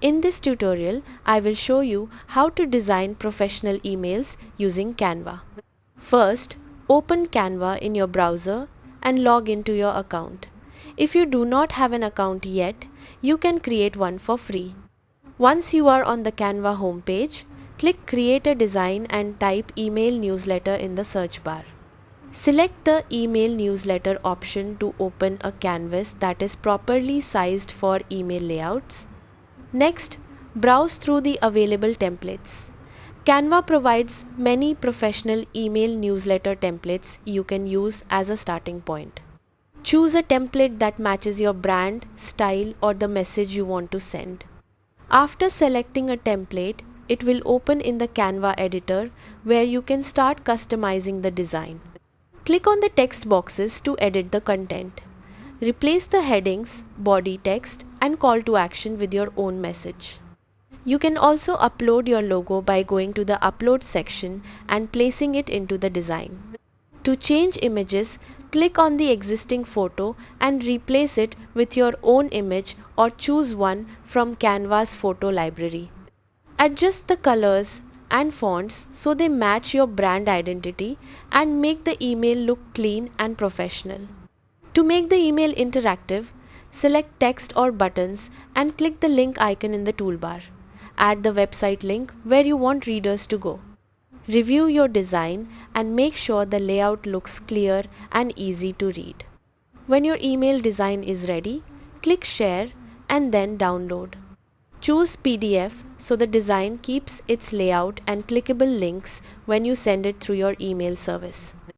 In this tutorial, I will show you how to design professional emails using Canva. First, open Canva in your browser and log into your account. If you do not have an account yet, you can create one for free. Once you are on the Canva homepage, click Create a Design and type Email Newsletter in the search bar. Select the Email Newsletter option to open a canvas that is properly sized for email layouts. Next, browse through the available templates. Canva provides many professional email newsletter templates you can use as a starting point. Choose a template that matches your brand, style, or the message you want to send. After selecting a template, it will open in the Canva editor where you can start customizing the design. Click on the text boxes to edit the content. Replace the headings, body text, and call to action with your own message. You can also upload your logo by going to the Upload section and placing it into the design. To change images, click on the existing photo and replace it with your own image or choose one from Canva's photo library. Adjust the colors and fonts so they match your brand identity and make the email look clean and professional. To make the email interactive, select text or buttons and click the link icon in the toolbar. Add the website link where you want readers to go. Review your design and make sure the layout looks clear and easy to read. When your email design is ready, click Share and then Download. Choose PDF so the design keeps its layout and clickable links when you send it through your email service.